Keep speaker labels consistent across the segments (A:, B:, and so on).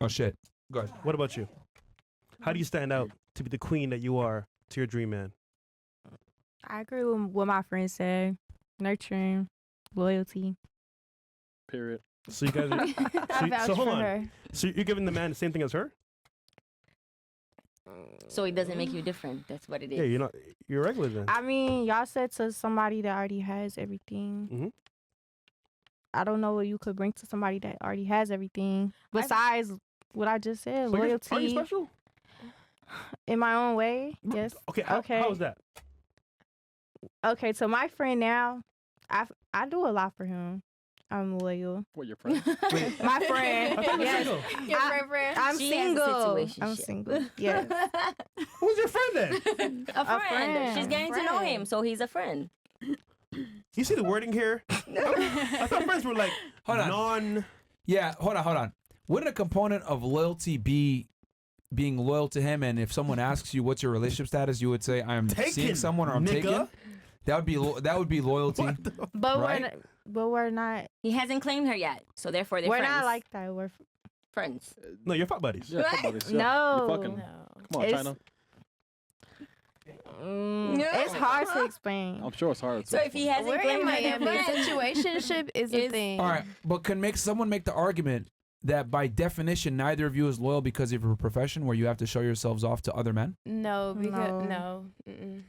A: Oh shit. Go ahead.
B: What about you? How do you stand out to be the queen that you are to your dream man?
C: I agree with what my friends say. Nurturing, loyalty.
D: Period.
B: So you guys are,
E: I vouch
B: so hold
E: for
B: on.
E: her.
B: So you're giving the man the same thing as her?
F: So it doesn't make you different. That's what it is.
B: Yeah, you're regular then.
C: I mean, y'all said to somebody that already has everything.
B: Mm-hmm.
C: I don't know what you could bring to somebody that already has everything besides what I just said.
B: So
C: loyalty.
B: are you special?
C: In my own way, yes.
B: Okay.
C: Okay.
B: How is that?
C: Okay, so my friend now, I do a lot for him. I'm loyal.
D: What, your friend?
C: My friend.
B: I thought you were
C: Yes.
B: single.
E: Your friend.
C: I'm
F: She has a
C: single. I'm
F: situationship.
C: single. Yes.
B: Who's your friend then?
F: A friend.
C: friend.
F: She's getting to know him, so he's a friend.
B: You see the wording here? I thought friends were like
A: Hold on.
B: non.
A: Yeah, hold on. Wouldn't a component of loyalty be being loyal to him? And if someone asks you what's your relationship status, you would say I'm
B: Taken,
A: seeing someone or I'm
B: nigga.
A: taken. That would be loyalty.
C: But
A: Right?
C: we're not.
F: He hasn't claimed her yet, so therefore they're
C: We're
F: friends.
C: not like that. We're
F: friends.
B: No, you're fuck buddies.
D: Yeah, fuck buddies. Yeah.
C: no.
D: You fucking.
C: no.
D: Come on,
C: It's-
D: China.
C: It's hard to explain.
D: I'm sure it's hard.
F: So if he hasn't
E: We're in
F: claimed her, they're
E: Miami.
F: friends.
E: Situationship is a
F: Is-
E: thing.
A: All right, but can someone make the argument that by definition neither of you is loyal because of your profession, where you have to show yourselves off to other men?
E: No, because
C: No.
E: no. Mm-mm.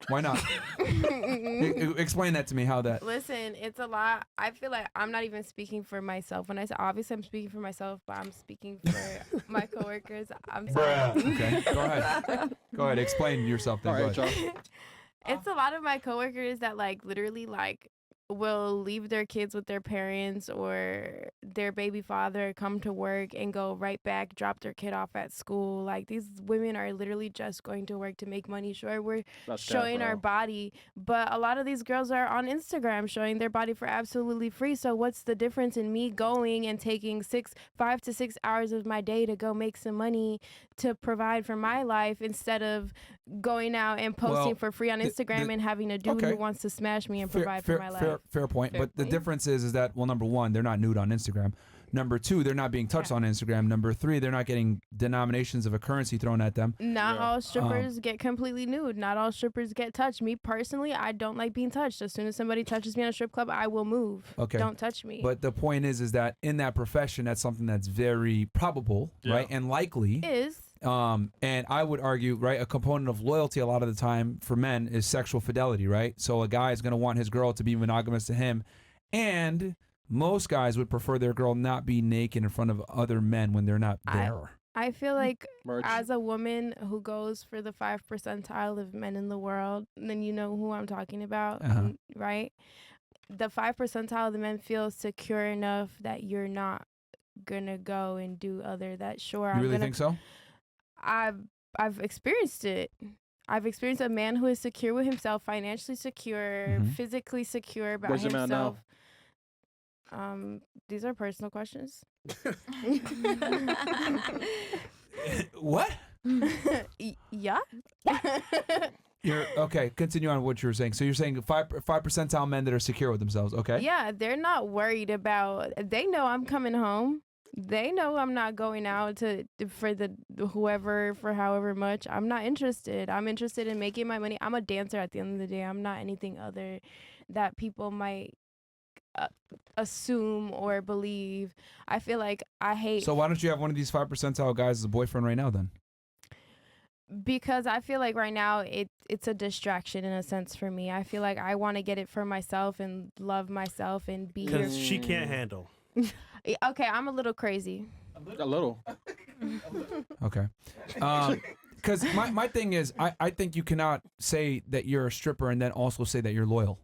A: Why not?
E: Mm-mm.
A: Explain that to me. How that?
E: Listen, it's a lot. I feel like I'm not even speaking for myself. When I say obviously I'm speaking for myself, but I'm speaking for my coworkers. I'm sorry.
A: Okay, go ahead. Go ahead. Explain yourself. Then.
D: All
A: Go
D: right,
A: ahead.
D: y'all.
E: It's a lot of my coworkers that like literally like will leave their kids with their parents or their baby father, come to work and go right back, drop their kid off at school. Like these women are literally just going to work to make money. Sure, we're
D: That's sad,
E: showing
D: bro.
E: our body, but a lot of these girls are on Instagram showing their body for absolutely free. So what's the difference in me going and taking 5 to 6 hours of my day to go make some money to provide for my life instead of going out and posting
A: Well,
E: for free on Instagram and having a dude
A: okay.
E: who wants to smash me and provide for my life?
A: Fair point.
F: Fair
A: But the
F: point.
A: difference is that, well, number one, they're not nude on Instagram. Number two, they're not being touched on Instagram. Number three, they're not getting denominations of a currency thrown at them.
E: Not
D: Yeah.
E: all strippers get completely nude. Not all strippers get touched. Me personally, I don't like being touched. As soon as somebody touches me in a strip club, I will move.
A: Okay.
E: Don't touch me.
A: But the point is that in that profession, that's something that's very probable,
D: Yeah.
A: right, and likely.
E: is
A: And I would argue, right, a component of loyalty a lot of the time for men is sexual fidelity, right? So a guy is going to want his girl to be monogamous to him, and most guys would prefer their girl not be naked in front of other men when they're not there.
E: I feel like
D: Merch.
E: as a woman who goes for the 5 percentile of men in the world, then you know who I'm talking about,
A: Uh-huh.
E: right? The 5 percentile of the men feel secure enough that you're not gonna go and do other that. Sure,
A: You
E: I'm
A: really
E: gonna.
A: think so?
E: I've experienced it. I've experienced a man who is secure with himself, financially secure,
A: Mhm.
E: physically secure about
D: Where's your man now?
E: himself. These are personal questions.
A: What?
E: Yeah.
A: You're okay. Continue on what you were saying. So you're saying five percentile men that are secure with themselves. Okay.
E: Yeah, they're not worried about. They know I'm coming home. They know I'm not going out for whoever for however much. I'm not interested. I'm interested in making my money. I'm a dancer at the end of the day. I'm not anything other that people might assume or believe. I feel like I hate
A: So why don't you have one of these 5 percentile guys as a boyfriend right now then?
E: because I feel like right now it's a distraction in a sense for me. I feel like I want to get it for myself and love myself and be here.
B: Because she can't handle.
E: Okay, I'm a little crazy.
D: A little.
A: Okay. Because my thing is, I think you cannot say that you're a stripper and then also say that you're loyal.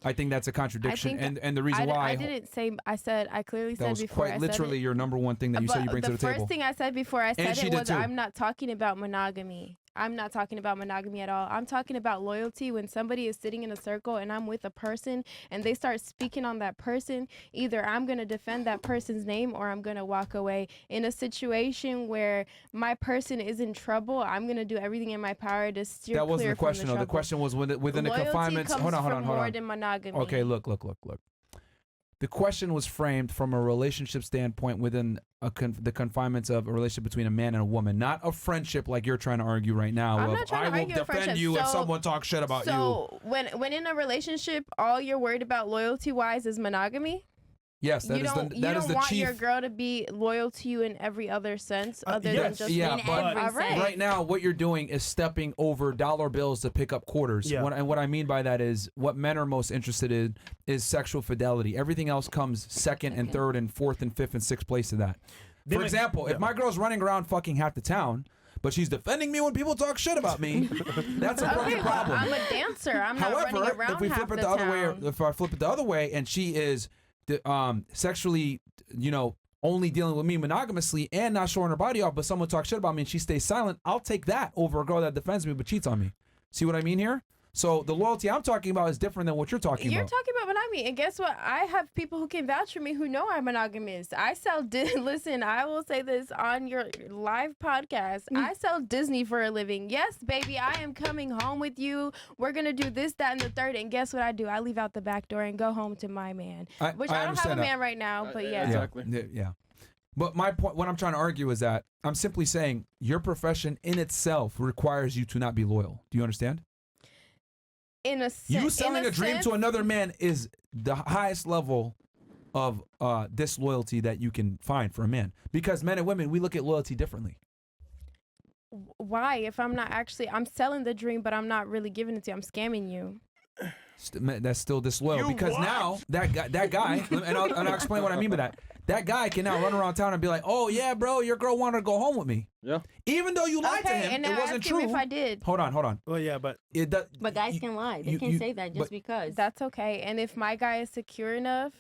A: I think that's a contradiction.
E: think
A: And the reason why
E: I didn't say. I clearly
A: that
E: said
A: was
E: before.
A: quite
E: I
A: literally
E: said
A: your number one thing that you said you bring to the
E: first
A: table.
E: thing I said before I said
A: she
E: it
A: did
E: was
A: too.
E: I'm not talking about monogamy. I'm not talking about monogamy at all. I'm talking about loyalty. When somebody is sitting in a circle and I'm with a person and they start speaking on that person, either I'm going to defend that person's name or I'm going to walk away. In a situation where my person is in trouble, I'm going to do everything in my power to steer
A: That wasn't
E: clear
A: the question,
E: from
A: though.
E: the
A: The question was within the
E: Loyalty
A: confinements.
E: comes
A: Hold on.
E: from more than monogamy.
A: Okay, look. The question was framed from a relationship standpoint within the confinements of a relationship between a man and a woman, not a friendship like you're trying to argue right now.
E: I'm
A: of,
E: not trying
A: I
E: to
A: will
E: argue a
A: defend
E: friendship.
A: you if
E: So-
A: someone talks shit about you.
E: So when in a relationship, all you're worried about loyalty wise is monogamy.
A: Yes, that
E: you
A: is
E: don't,
A: the
E: you
A: that is
E: don't
A: the
E: want
A: chief.
E: your girl to be loyal to you in every other sense other than
B: yes.
E: just
A: Yeah,
F: in
A: but-
F: every
E: All right.
F: sense.
A: Right now, what you're doing is stepping over dollar bills to pick up quarters.
B: Yeah.
A: And what I mean by that is what men are most interested in is sexual fidelity. Everything else comes second and third and fourth and fifth and sixth place to that.
B: They
A: For
B: might-
A: example,
B: yeah.
A: if my girl's running around fucking half the town, but she's defending me when people talk shit about me, that's a
E: Okay,
A: fucking
E: well,
A: problem.
E: I'm a dancer. I'm not running
A: However,
E: around
A: if we
E: half
A: flip it
E: the
A: the other way,
E: town.
A: if I flip it the other way, and she is sexually, only dealing with me monogamously and not showing her body off, but someone talks shit about me and she stays silent, I'll take that over a girl that defends me but cheats on me. See what I mean here? So the loyalty I'm talking about is different than what you're talking
E: You're
A: about.
E: talking about monogamy, and guess what? I have people who can vouch for me who know I'm monogamous. I sell. Listen, I will say this on your live podcast. I sell Disney for a living. Yes, baby, I am coming home with you. We're gonna do this, that, and the third. And guess what I do? I leave out the back door and go home to my man. Which I don't have a
A: understand that.
E: man right now, but yeah.
D: Exactly.
A: Yeah. But my point, what I'm trying to argue is that I'm simply saying your profession in itself requires you to not be loyal. Do you understand?
E: In a
A: You selling a dream
E: sense,
A: to another man is the highest level of disloyalty that you can find for a man. Because men and women, we look at loyalty differently.
E: Why? If I'm not actually, I'm selling the dream, but I'm not really giving it to you. I'm scamming you.
A: That's still disloyal. Because now that guy, and I'll explain what I mean by that. That guy can now run around town and be like, "Oh yeah, bro, your girl wanted to go home with me."
D: Yeah.
A: Even though you lied to
E: Okay,
A: him,
E: and
A: it
E: now
A: wasn't
E: ask him
A: true.
E: if I did.
A: Hold on.
B: Well, yeah, but
A: It does,
F: But guys
A: you-
F: can lie. They
A: you-
F: can
A: you-
F: say that just
A: but-
F: because.
E: That's okay. And if my guy is secure enough,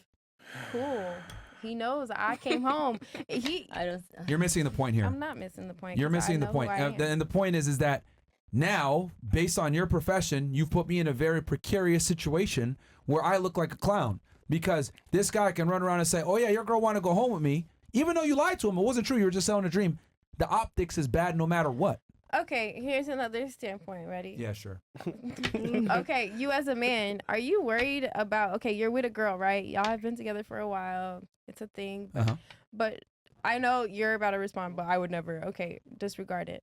E: cool. He knows I came home.
F: I don't.
A: You're missing the point here.
E: I'm not missing the point.
A: You're
E: 'cause I
A: missing the
E: know
A: point.
E: who I am.
A: And the point is that now, based on your profession, you've put me in a very precarious situation where I look like a clown because this guy can run around and say, "Oh yeah, your girl wanted to go home with me," even though you lied to him. It wasn't true. You were just selling a dream. The optics is bad no matter what.
E: Okay, here's another standpoint. Ready?
A: Yeah, sure.
E: Okay, you as a man, are you worried about? Okay, you're with a girl, right? Y'all have been together for a while. It's a thing.
A: Uh-huh.
E: But I know you're about to respond, but I would never. Okay, disregard it.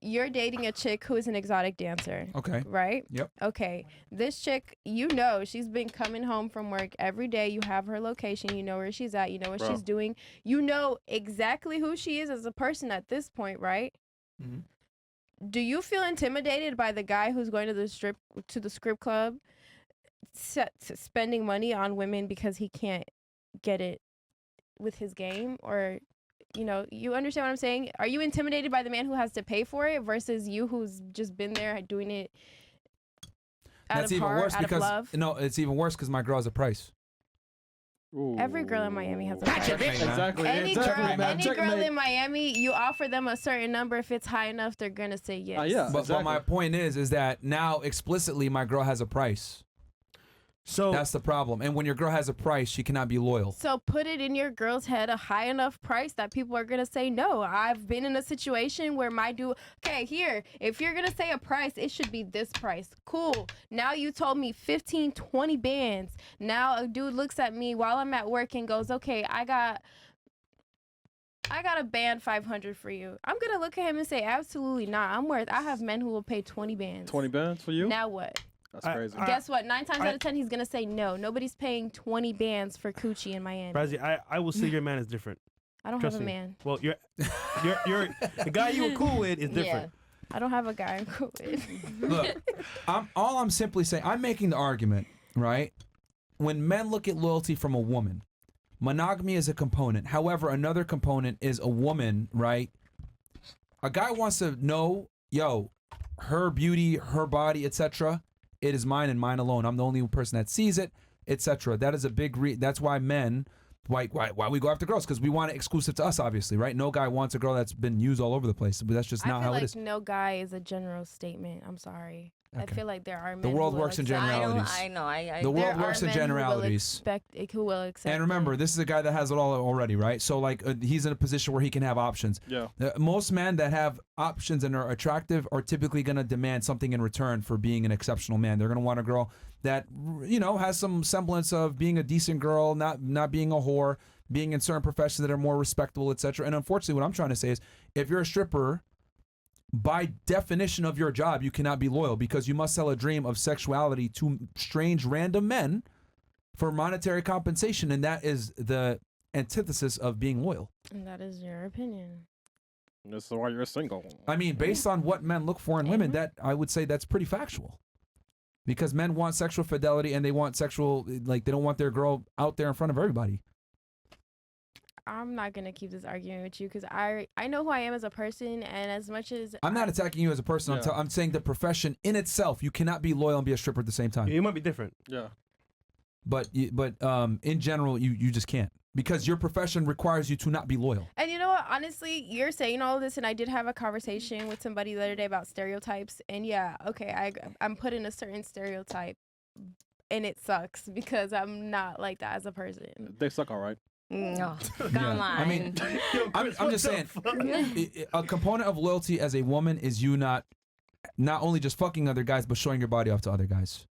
E: You're dating a chick who is an exotic dancer.
A: Okay.
E: Right?
A: Yep.
E: Okay. This chick, you know, she's been coming home from work every day. You have her location. You know where she's at. You know what
D: Bro.
E: she's doing. You know exactly who she is as a person at this point, right?
A: Mhm.
E: Do you feel intimidated by the guy who's going to the strip club, spending money on women because he can't get it with his game? Or, you understand what I'm saying? Are you intimidated by the man who has to pay for it versus you who's just been there doing it out
A: That's
E: of
A: even
E: heart,
A: worse
E: out
A: because
E: of love?
A: no, it's even worse because my girl has a price.
E: Every girl in Miami has a price.
A: Checkmate, man.
D: Exactly.
E: Any
D: exactly.
E: girl in Miami, you offer them a certain number. If it's high enough, they're gonna say yes.
D: Yeah.
A: But my point is that now explicitly my girl has a price.
B: so
A: That's the problem. And when your girl has a price, she cannot be loyal.
E: So put it in your girl's head a high enough price that people are gonna say no. I've been in a situation where my dude. Okay, here. If you're gonna say a price, it should be this price. Cool. Now you told me 15, 20 bands. Now a dude looks at me while I'm at work and goes, "Okay, I got a band 500 for you." I'm gonna look at him and say, "Absolutely not. I have men who will pay 20 bands.
D: 20 bands for you?
E: Now what?
D: That's crazy.
E: Guess what? 9 times out of 10, he's gonna say no. Nobody's paying 20 bands for coochie in Miami.
B: Brazzy, I will say your man is different.
E: I don't
B: Trust
E: have a
B: me.
E: man.
B: Well, you're the guy you were cool with is different.
E: I don't have a guy I'm cool with.
A: Look, I'm simply saying, I'm making the argument, right? When men look at loyalty from a woman, monogamy is a component. However, another component is a woman, right? A guy wants to know, her beauty, her body, etc. It is mine and mine alone. I'm the only person that sees it, etc. That is a big that's why men, why we go after girls, because we want it exclusive to us, obviously, right? No guy wants a girl that's been used all over the place, but that's just
E: I
A: not
E: feel
A: how
E: like
A: it is.
E: no guy is a general statement. I'm sorry. I feel like there are men
A: The world
E: who will
A: works in
E: accept-
A: generalities.
F: I know.
A: The world
E: There are
A: works in
E: men who will
A: generalities.
E: who will accept
A: And remember,
E: it.
A: this is a guy that has it all already, right? So like he's in a position where he can have options.
D: Yeah.
A: Most men that have options and are attractive are typically going to demand something in return for being an exceptional man. They're going to want a girl that, you know, has some semblance of being a decent girl, not being a whore, being in certain professions that are more respectable, etc. And unfortunately, what I'm trying to say is, if you're a stripper, by definition of your job, you cannot be loyal because you must sell a dream of sexuality to strange random men for monetary compensation, and that is the antithesis of being loyal.
E: And that is your opinion.
D: This is why you're single.
A: I mean, based on what men look for in women, that I would say that's pretty factual. Because men want sexual fidelity and they want sexual, like they don't want their girl out there in front of everybody.
E: I'm not gonna keep this argument with you because I know who I am as a person, and as much as
A: I'm not attacking you as a person.
D: Yeah.
A: I'm saying the profession in itself, you cannot be loyal and be a stripper at the same time.
B: You might be different.
D: Yeah.
A: But in general, you just can't. Because your profession requires you to not be loyal.
E: And you know what? Honestly, you're saying all of this, and I did have a conversation with somebody the other day about stereotypes. And yeah, okay, I'm put in a certain stereotype, and it sucks because I'm not like that as a person.
D: They suck, all right.
F: No, come
A: Yeah.
F: on.
A: I mean, I'm just saying, a component of loyalty as a woman is you not only just fucking other guys, but showing your body off to other guys.